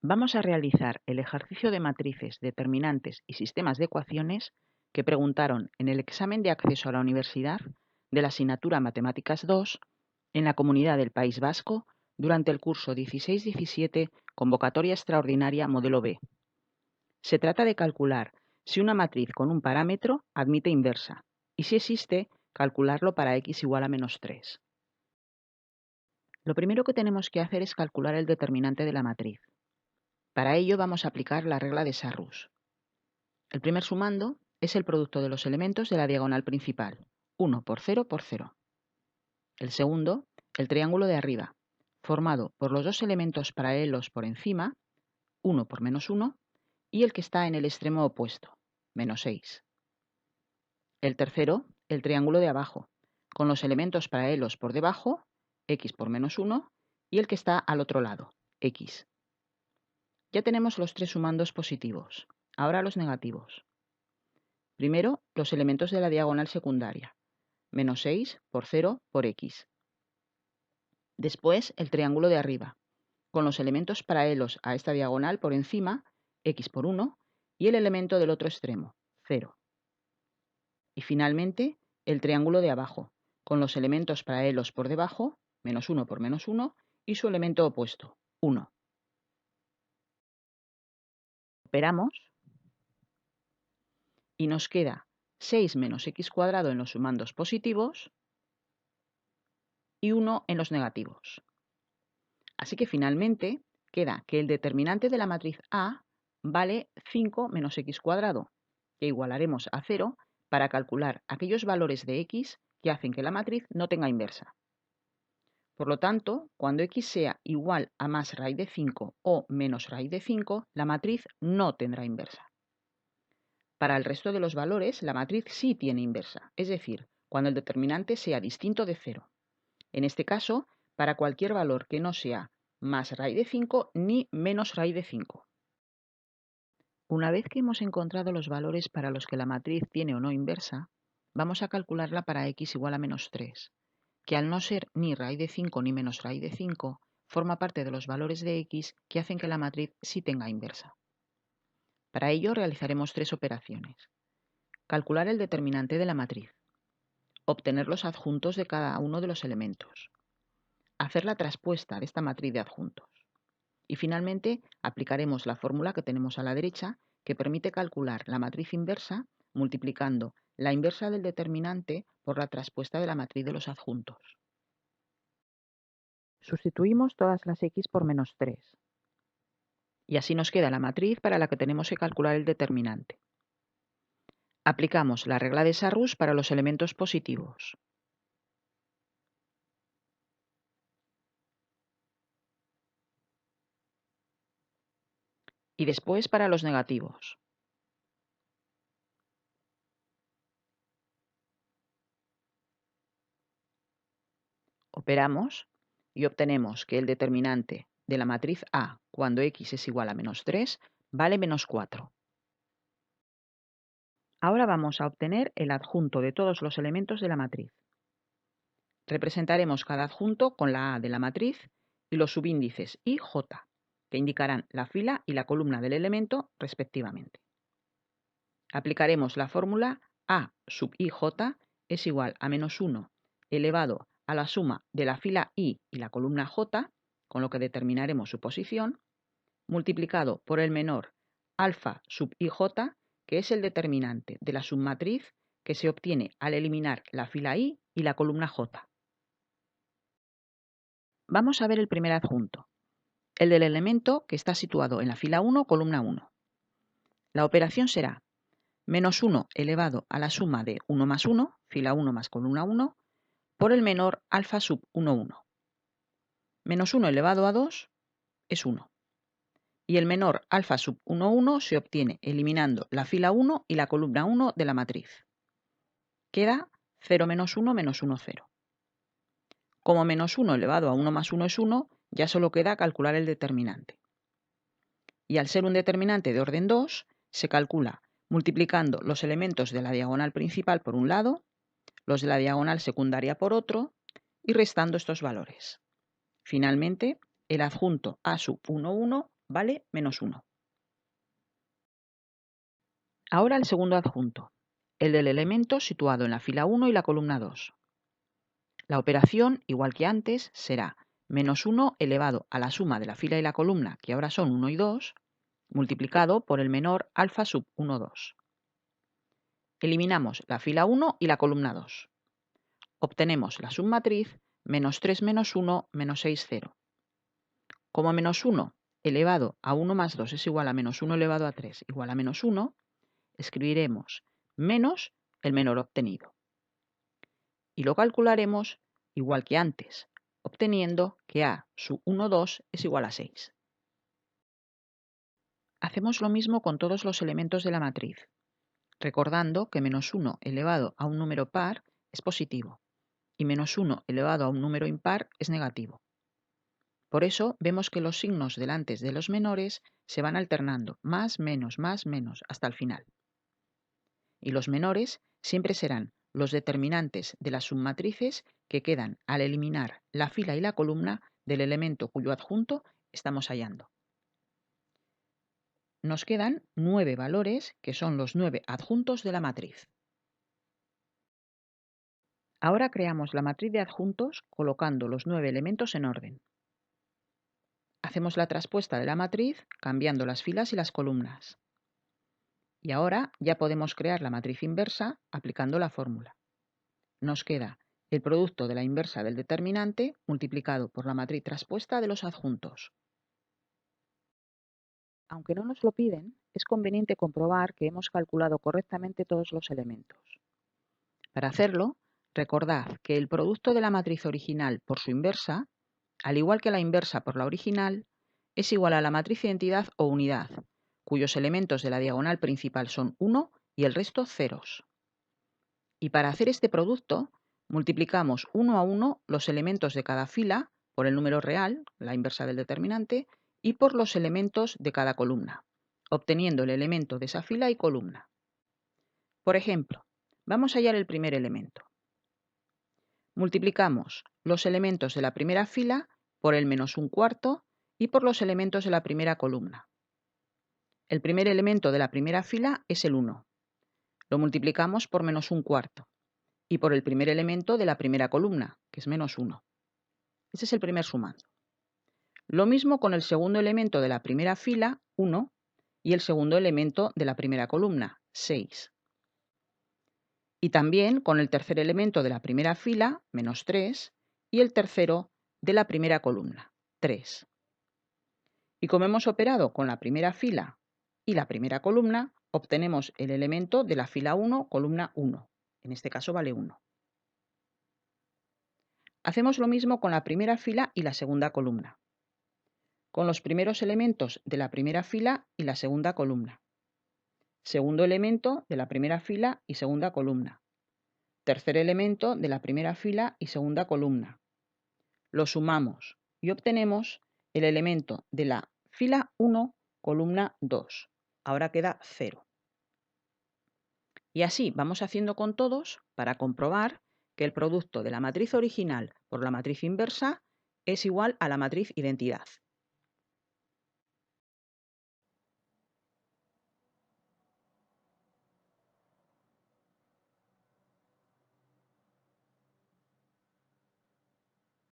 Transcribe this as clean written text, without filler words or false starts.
Vamos a realizar el ejercicio de matrices, determinantes y sistemas de ecuaciones que preguntaron en el examen de acceso a la universidad de la asignatura Matemáticas 2 en la Comunidad del País Vasco durante el curso 16-17, convocatoria extraordinaria modelo B. Se trata de calcular si una matriz con un parámetro admite inversa y si existe, calcularlo para x igual a menos 3. Lo primero que tenemos que hacer es calcular el determinante de la matriz. Para ello vamos a aplicar la regla de Sarrus. El primer sumando es el producto de los elementos de la diagonal principal, 1 por 0 por 0. El segundo, el triángulo de arriba, formado por los dos elementos paralelos por encima, 1 por menos 1, y el que está en el extremo opuesto, menos 6. El tercero, el triángulo de abajo, con los elementos paralelos por debajo, x por menos 1, y el que está al otro lado, x. Ya tenemos los tres sumandos positivos. Ahora los negativos. Primero, los elementos de la diagonal secundaria. Menos 6 por 0 por x. Después, el triángulo de arriba, con los elementos paralelos a esta diagonal por encima, x por 1, y el elemento del otro extremo, 0. Y finalmente, el triángulo de abajo, con los elementos paralelos por debajo, menos 1 por menos 1, y su elemento opuesto, 1. Operamos y nos queda 6 menos x cuadrado en los sumandos positivos y 1 en los negativos. Así que finalmente queda que el determinante de la matriz A vale 5 menos x cuadrado, que igualaremos a 0 para calcular aquellos valores de x que hacen que la matriz no tenga inversa. Por lo tanto, cuando x sea igual a más raíz de 5 o menos raíz de 5, la matriz no tendrá inversa. Para el resto de los valores, la matriz sí tiene inversa, es decir, cuando el determinante sea distinto de 0. En este caso, para cualquier valor que no sea más raíz de 5 ni menos raíz de 5. Una vez que hemos encontrado los valores para los que la matriz tiene o no inversa, vamos a calcularla para x igual a menos 3, que al no ser ni raíz de 5 ni menos raíz de 5, forma parte de los valores de x que hacen que la matriz sí tenga inversa. Para ello realizaremos tres operaciones. Calcular el determinante de la matriz, obtener los adjuntos de cada uno de los elementos, hacer la traspuesta de esta matriz de adjuntos. Y finalmente aplicaremos la fórmula que tenemos a la derecha que permite calcular la matriz inversa multiplicando la inversa del determinante por la traspuesta de la matriz de los adjuntos. Sustituimos todas las x por menos 3. Y así nos queda la matriz para la que tenemos que calcular el determinante. Aplicamos la regla de Sarrus para los elementos positivos. Y después para los negativos. Operamos y obtenemos que el determinante de la matriz A cuando x es igual a menos 3 vale menos 4. Ahora vamos a obtener el adjunto de todos los elementos de la matriz. Representaremos cada adjunto con la A de la matriz y los subíndices I, J, que indicarán la fila y la columna del elemento respectivamente. Aplicaremos la fórmula A sub IJ es igual a menos 1 elevado a la suma de la fila I y la columna J, con lo que determinaremos su posición, multiplicado por el menor alfa sub IJ, que es el determinante de la submatriz que se obtiene al eliminar la fila I y la columna J. Vamos a ver el primer adjunto, el del elemento que está situado en la fila 1, columna 1. La operación será menos 1 elevado a la suma de 1 más 1, fila 1 más columna 1, por el menor alfa sub 1, 1. Menos 1 elevado a 2 es 1. Y el menor alfa sub 1, 1 se obtiene eliminando la fila 1 y la columna 1 de la matriz. Queda 0 menos 1 menos 1, 0. Como menos 1 elevado a 1 más 1 es 1, ya solo queda calcular el determinante. Y al ser un determinante de orden 2, se calcula multiplicando los elementos de la diagonal principal por un lado, los de la diagonal secundaria por otro, y restando estos valores. Finalmente, el adjunto A sub 1, 1 vale menos 1. Ahora el segundo adjunto, el del elemento situado en la fila 1 y la columna 2. La operación, igual que antes, será menos 1 elevado a la suma de la fila y la columna, que ahora son 1 y 2, multiplicado por el menor alfa sub 1, 2. Eliminamos la fila 1 y la columna 2. Obtenemos la submatriz menos 3 menos 1 menos 6, 0. Como menos 1 elevado a 1 más 2 es igual a menos 1 elevado a 3 igual a menos 1, escribiremos menos el menor obtenido. Y lo calcularemos igual que antes, obteniendo que a sub 1, 2 es igual a 6. Hacemos lo mismo con todos los elementos de la matriz, recordando que menos 1 elevado a un número par es positivo y menos 1 elevado a un número impar es negativo. Por eso vemos que los signos delante de los menores se van alternando, más, menos, hasta el final. Y los menores siempre serán los determinantes de las submatrices que quedan al eliminar la fila y la columna del elemento cuyo adjunto estamos hallando. Nos quedan 9 valores, que son los 9 adjuntos de la matriz. Ahora creamos la matriz de adjuntos colocando los 9 elementos en orden. Hacemos la traspuesta de la matriz cambiando las filas y las columnas. Y ahora ya podemos crear la matriz inversa aplicando la fórmula. Nos queda el producto de la inversa del determinante multiplicado por la matriz traspuesta de los adjuntos. Aunque no nos lo piden, es conveniente comprobar que hemos calculado correctamente todos los elementos. Para hacerlo, recordad que el producto de la matriz original por su inversa, al igual que la inversa por la original, es igual a la matriz identidad o unidad, cuyos elementos de la diagonal principal son 1 y el resto ceros. Y para hacer este producto, multiplicamos 1 a 1 los elementos de cada fila por el número real, la inversa del determinante, y por los elementos de cada columna, obteniendo el elemento de esa fila y columna. Por ejemplo, vamos a hallar el primer elemento. Multiplicamos los elementos de la primera fila por el menos un cuarto y por los elementos de la primera columna. El primer elemento de la primera fila es el 1. Lo multiplicamos por menos un cuarto y por el primer elemento de la primera columna, que es menos 1. Ese es el primer sumando. Lo mismo con el segundo elemento de la primera fila, 1, y el segundo elemento de la primera columna, 6. Y también con el tercer elemento de la primera fila, menos 3, y el tercero de la primera columna, 3. Y como hemos operado con la primera fila y la primera columna, obtenemos el elemento de la fila 1, columna 1. En este caso vale 1. Hacemos lo mismo con la primera fila y la segunda columna, con los primeros elementos de la primera fila y la segunda columna. Segundo elemento de la primera fila y segunda columna. Tercer elemento de la primera fila y segunda columna. Lo sumamos y obtenemos el elemento de la fila 1, columna 2. Ahora queda 0. Y así vamos haciendo con todos para comprobar que el producto de la matriz original por la matriz inversa es igual a la matriz identidad.